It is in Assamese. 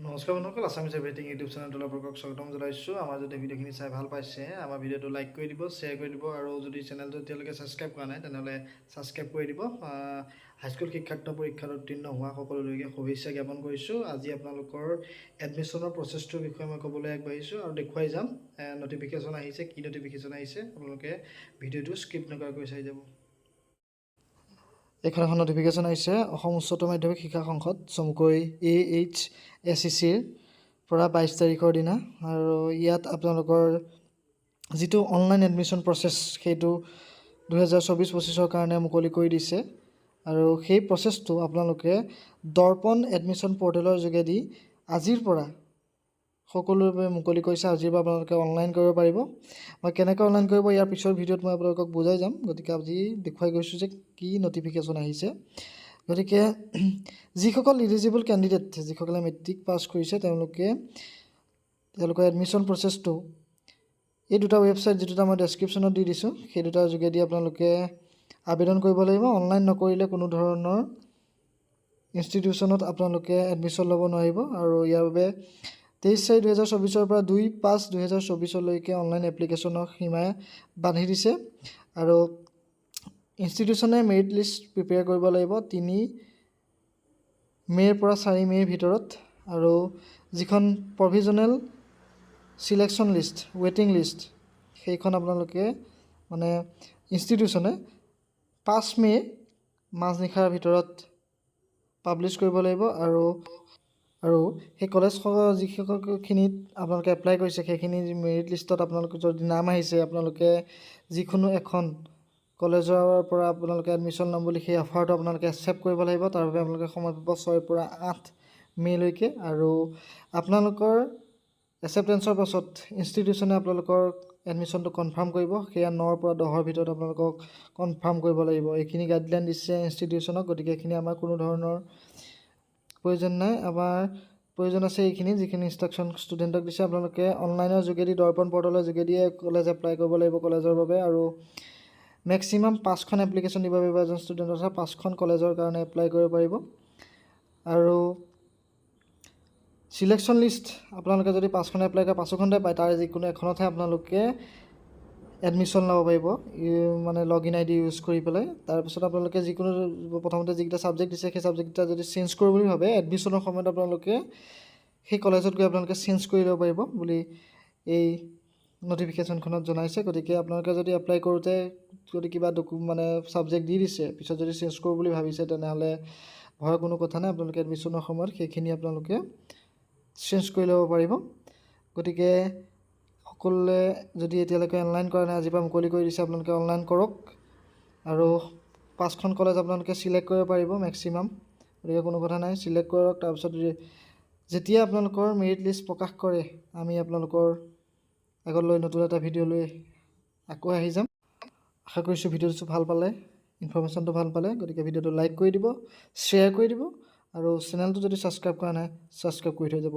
নমস্কাৰ বন্ধুসকল, আছামিজ এভৰিথিং ইউটিউব চেনেলটোলৈ আপোনালোকক স্বাগতম জনাইছোঁ। আমাৰ যদি ভিডিঅ'খিনি চাই ভাল পাইছে, আমাৰ ভিডিঅ'টো লাইক কৰি দিব, শ্বেয়াৰ কৰি দিব, আৰু যদি চেনেলটো এতিয়ালৈকে ছাবস্ক্ৰাইব কৰা নাই তেনেহ'লে ছাবস্ক্ৰাইব কৰি দিব। হাইস্কুল শিক্ষাৰ্থী পৰীক্ষাত উত্তীৰ্ণ হোৱা সকলোলৈকে শুভেচ্ছা জ্ঞাপন কৰিছোঁ। আজি আপোনালোকৰ এডমিশ্যনৰ প্ৰচেছটোৰ বিষয়ে মই ক'বলৈ আগবাঢ়িছোঁ আৰু দেখুৱাই যাম। ন'টিফিকেশ্যন আহিছে, কি ন'টিফিকেশ্যন আহিছে আপোনালোকে ভিডিঅ'টো স্কিপ নকৰাকৈ চাই যাব। এখন ন'টিফিকেশ্যন আহিছে অসম উচ্চতৰ মাধ্যমিক শিক্ষা সংসদ চমুকৈ AHSECৰ পৰা 22 তাৰিখৰ দিনা, আৰু ইয়াত আপোনালোকৰ যিটো অনলাইন এডমিশ্যন প্ৰচেছ সেইটো 2024-25 কাৰণে মুকলি কৰি দিছে। আৰু সেই প্ৰচেছটো আপোনালোকে দৰ্পণ এডমিশ্যন পৰ্টেলৰ যোগেদি আজিৰ পৰা সকলোৰে বাবে মুকলি কৰিছে। আজিৰ পৰা আপোনালোকে অনলাইন কৰিব পাৰিব। মই কেনেকৈ অনলাইন কৰিব ইয়াৰ পিছৰ ভিডিঅ'ত মই আপোনালোকক বুজাই যাম। গতিকে আজি দেখুৱাই গৈছোঁ যে কি ন'টিফিকেশ্যন আহিছে। গতিকে যিসকল ইলিজিবল কেণ্ডিডেট, যিসকলে মেট্ৰিক পাছ কৰিছে, তেওঁলোকৰ এডমিশ্যন প্ৰচেছটো এই দুটা ৱেবছাইট, যি দুটা মই ডেছক্ৰিপশ্যনত দি দিছোঁ, সেই দুটাৰ যোগেদি আপোনালোকে আবেদন কৰিব লাগিব। অনলাইন নকৰিলে কোনো ধৰণৰ ইনষ্টিটিউশ্যনত আপোনালোকে এডমিশ্যন ল'ব নোৱাৰিব। আৰু ইয়াৰ বাবে 23/4/2024 পৰা 2/5/2024 অনলাইন এপ্লিকেশ্যনৰ সীমাই বান্ধি দিছে। আৰু ইনষ্টিটিউশ্যনে মেৰিট লিষ্ট প্ৰিপেয়াৰ কৰিব লাগিব 3 মে'ৰ পৰা 4 মে'ৰ ভিতৰত। আৰু যিখন প্ৰভিজনেল ছিলেকশ্যন লিষ্ট, ৱেইটিং লিষ্ট, সেইখন আপোনালোকে ইনষ্টিটিউশ্যনে 5 মে' মাজনিশাৰ ভিতৰত পাব্লিছ কৰিব লাগিব। আৰু সেই কলেজ যিসকলখিনিত আপোনালোকে এপ্লাই কৰিছে, সেইখিনি মেৰিট লিষ্টত আপোনালোকৰ যদি নাম আহিছে, আপোনালোকে যিকোনো এখন কলেজৰ পৰা আপোনালোকে এডমিশ্যন ল'ম বুলি সেই অফাৰটো আপোনালোকে একচেপ্ট কৰিব লাগিব। তাৰ বাবে আপোনালোকে সময় পাব 6 পৰা 8 মে'লৈকে। আৰু আপোনালোকৰ একচেপ্টেঞ্চৰ পাছত ইনষ্টিটিউশ্যনে আপোনালোকৰ এডমিশ্যনটো কনফাৰ্ম কৰিব। সেয়া 9 পৰা 10ৰ ভিতৰত আপোনালোকক কনফাৰ্ম কৰিব লাগিব। এইখিনি গাইডলাইন দিছে ইনষ্টিটিউশ্যনক। গতিকে এইখিনি আমাৰ কোনো ধৰণৰ প্ৰয়োজন নাই। আমাৰ প্ৰয়োজন আছে এইখিনি, যিখিনি ইনষ্ট্ৰাকশ্যন ষ্টুডেণ্টক দিছে। আপোনালোকে অনলাইনৰ যোগেদি দৰ্পণ পৰ্টেলৰ যোগেদিয়ে কলেজ এপ্লাই কৰিব লাগিব কলেজৰ বাবে। আৰু মেক্সিমাম 5খন এপ্লিকেশ্যন দিব পাৰিব এজন ষ্টুডেণ্ট, অৰ্থাৎ 5খন কলেজৰ কাৰণে এপ্লাই কৰিব পাৰিব। আৰু ছিলেকশ্যন লিষ্ট আপোনালোকে যদি 5খন এপ্লাই কৰে, 5খনতে পায়, তাৰে যিকোনো এখনতহে আপোনালোকে এডমিশ্যন ল'ব পাৰিব, লগ ইন ID ইউজ কৰি পেলাই। তাৰপিছত আপোনালোকে যিকোনো প্ৰথমতে যিকেইটা ছাবজেক্ট দিছে, সেই ছাবজেক্টকেইটা যদি চেঞ্জ কৰোঁ বুলি ভাবে, এডমিশ্যনৰ সময়ত আপোনালোকে সেই কলেজত গৈ আপোনালোকে চেঞ্জ কৰি ল'ব পাৰিব বুলি এই ন'টিফিকেশ্যনখনত জনাইছে। গতিকে আপোনালোকে যদি এপ্লাই কৰোঁতে যদি কিবা ছাবজেক্ট দি দিছে, পিছত যদি চেঞ্জ কৰোঁ বুলি ভাবিছে, তেনেহ'লে ভয়ৰ কোনো কথা নাই। আপোনালোকে এডমিশ্যনৰ সময়ত সেইখিনি আপোনালোকে চেঞ্জ কৰি ল'ব পাৰিব। গতিকে সকলোৱে যদি এতিয়ালৈকে অনলাইন কৰা নাই, আজিৰ পৰা মুকলি কৰি দিছে, আপোনালোকে অনলাইন কৰক। আৰু 5খন কলেজ আপোনালোকে ছিলেক্ট কৰিব পাৰিব মেক্সিমাম। গতিকে কোনো কথা নাই, ছিলেক্ট কৰক। তাৰপিছত যেতিয়া আপোনালোকৰ মেৰিট লিষ্ট প্ৰকাশ কৰে, আমি আপোনালোকৰ আগলৈ নতুন এটা ভিডিঅ' লৈ আকৌ আহি যাম। আশা কৰিছোঁ ভিডিঅ'টো ভাল পালে, ইনফৰ্মেশ্যনটো ভাল পালে। গতিকে ভিডিঅ'টো লাইক কৰি দিব, শ্বেয়াৰ কৰি দিব, আৰু চেনেলটো যদি ছাবস্ক্ৰাইব কৰা নাই, ছাবস্ক্ৰাইব কৰি থৈ যাব।